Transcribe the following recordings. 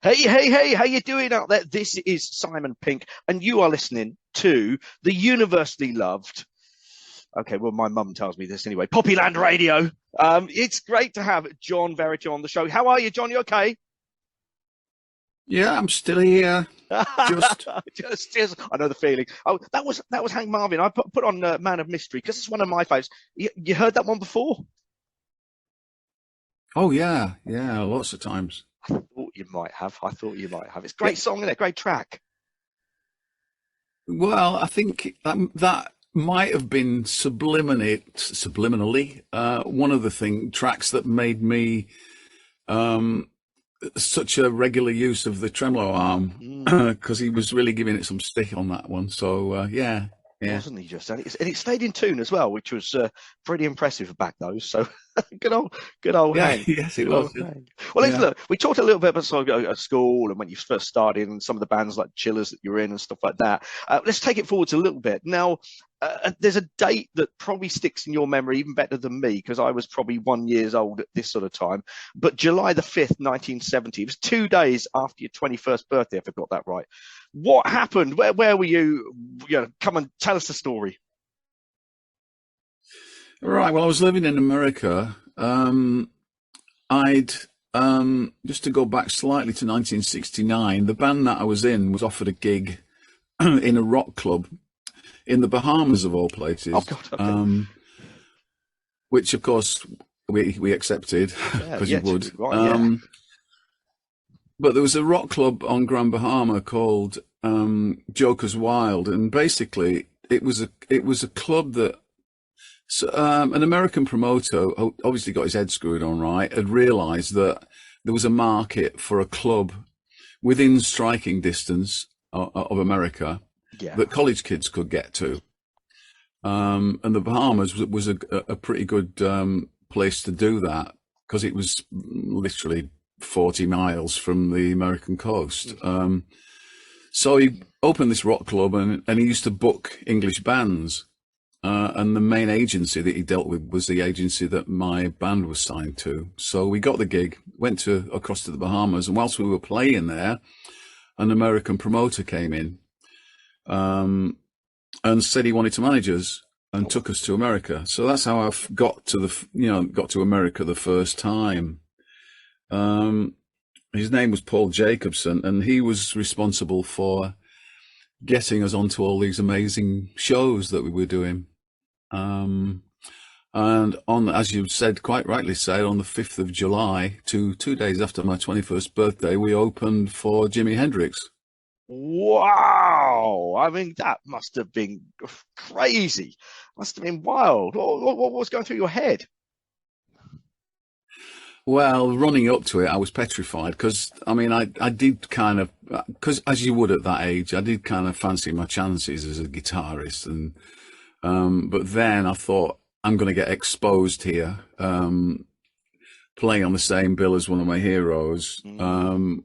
Hey, hey, hey, how you doing out there? This is Simon Pink, and you are listening to the universally loved, okay, well, my mum tells me this anyway, Poppyland Radio. It's great to have John Verity on the show. How are you, John? You okay? Yeah, I'm still here. Just, just, I know the feeling. Oh, that was Hank Marvin. I put on Man of Mystery because it's one of my favorites. You heard that one before? oh yeah, yeah, lots of times. I thought you might have. I thought you might have. It's a Yeah, great song, isn't it? Great track. well, I think that might have been subliminally one of the tracks that made me um, such a regular use of the tremolo arm Mm. because he was really giving it some stick on that one. So yeah, yeah, Wasn't he just? And it stayed in tune as well, which was pretty impressive back those. So good old yeah, Hank. yes, it Good old was. Hank. Well, let's Yeah. look. We talked a little bit about sort of at school and when you first started, and some of the bands like Chillers that you're in and stuff like that. Let's take it forwards a little bit. Now, there's a date that probably sticks in your memory even better than me because I was probably 1 years old at this sort of time. But July the 5th, 1970. It was 2 days after your 21st birthday, if I got that right. What happened? Where were you? Come and tell us the story. Right. Well, I was living in America. I'd just to go back slightly to 1969, the band that I was in was offered a gig in a rock club in the Bahamas of all Oh places, God, okay. which of course we accepted Yeah, because you yeah, would. right, yeah. But there was a rock club on Grand Bahama called Joker's Wild, and basically it was a club that an American promoter obviously got his head screwed on right, had realised that there was a market for a club within striking distance of America Yeah. that college kids could get to. And the Bahamas was a pretty good place to do that because it was literally 40 miles from the American coast. So he opened this rock club and he used to book English bands. And the main agency that he dealt with was the agency that my band was signed to. So we got the gig, went to across to the Bahamas, and whilst we were playing there, an American promoter came in and said he wanted to manage us and Oh, took us to America. So that's how I got to America the first time. Um, his name was Paul Jacobson, and he was responsible for getting us onto all these amazing shows that we were doing. Um, and on, as you said, quite rightly said, on the 5th of July, 2 days after my 21st birthday, we opened for Jimi Hendrix. wow. I mean, that must have been crazy. Must have been wild. What was going through your head? Well, running up to it, I was petrified because, I mean, I did kind of, because as you would at that age, I did kind of fancy my chances as a guitarist. But then I thought, I'm going to get exposed here, playing on the same bill as one of my heroes. Mm,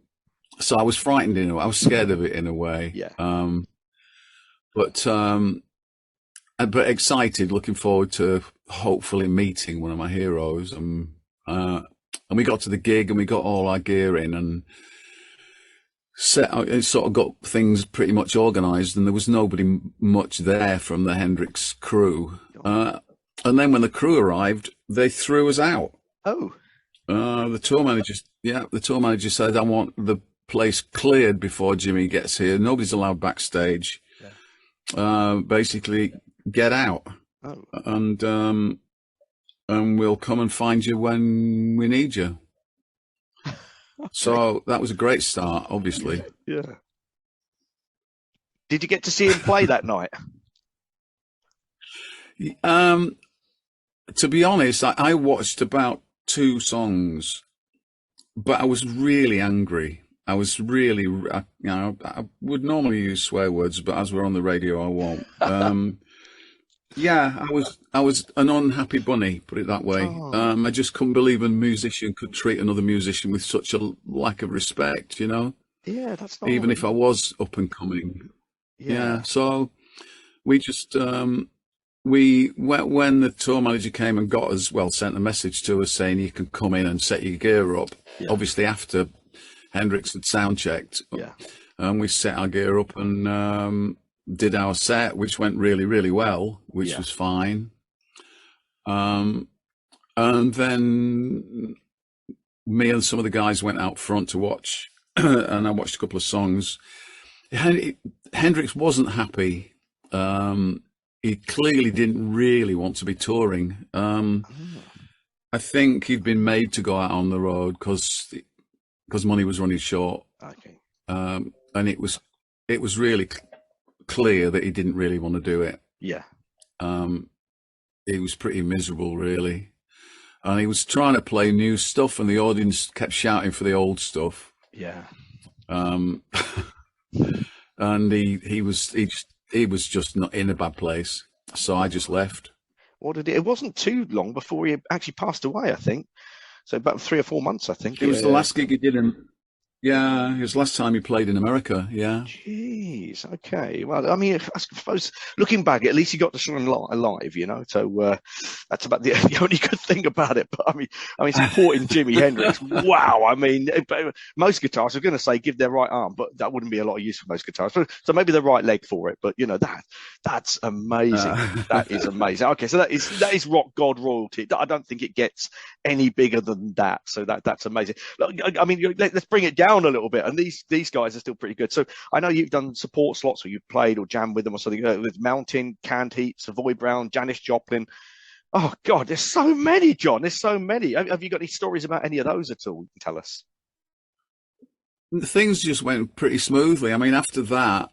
So I was frightened in a way. I was scared of it in a way. yeah. But but excited, looking forward to hopefully meeting one of my heroes. And we got to the gig and we got all our gear in and sort of got things pretty much organised. And there was nobody much there from the Hendrix crew. And then when the crew arrived, they threw us out. Oh, The tour manager, yeah, the tour manager said, "I want the place cleared before Jimmy gets here. Nobody's allowed backstage. yeah. Basically, get out, Oh, and we'll come and find you when we need you." okay. So that was a great start, Yeah, obviously. yeah. Did you get to see him play that night? Um, to be honest, I watched about two songs, but I was really angry. I was really, I would normally use swear words, but as we're on the radio, I won't. Yeah, I was an unhappy bunny, put it that way. Oh, I just couldn't believe a musician could treat another musician with such a lack of respect, yeah, that's not even what if I was up and coming. yeah. Yeah, so we just when the tour manager came and got us, well, sent a message to us saying you can come in and set your gear up. Yeah. Obviously, after Hendrix had sound checked, Yeah. and we set our gear up and did our set, which went really, really well, which Yeah. was fine. And then me and some of the guys went out front to watch, and I watched a couple of songs. Hendrix wasn't happy. He clearly didn't really want to be touring. I think he'd been made to go out on the road because money was running short. Okay. And it was really clear that he didn't really want to do it. Yeah. He was pretty miserable, really. And he was trying to play new stuff, and the audience kept shouting for the old stuff. Yeah. And he was just not in a bad place. So I just left. It wasn't too long before he actually passed away, I think. So about 3 or 4 months, I think. It was the last gig he did yeah, it was the last time he played in America, yeah. Jeez, okay. Well, I mean, I suppose looking back, at least he got to see him alive, you know. So that's about the only good thing about it. But I mean, supporting Jimi Hendrix, wow. I mean, most guitarists are going to say give their right arm, but that wouldn't be a lot of use for most guitarists. So maybe the right leg for it. But you know, that's amazing. That is amazing. Okay, so that is rock god royalty. I don't think it gets any bigger than that. So that's amazing. I mean, let's bring it down a little bit, and these guys are still pretty good. So I know you've done support slots, or you've played or jammed with them or something, with Mountain, Canned Heat, Savoy Brown, Janis Joplin. Oh God, there's so many, John. There's so many. Have you got any stories about any of those at all? You can tell us. Things just went pretty smoothly. I mean, after that,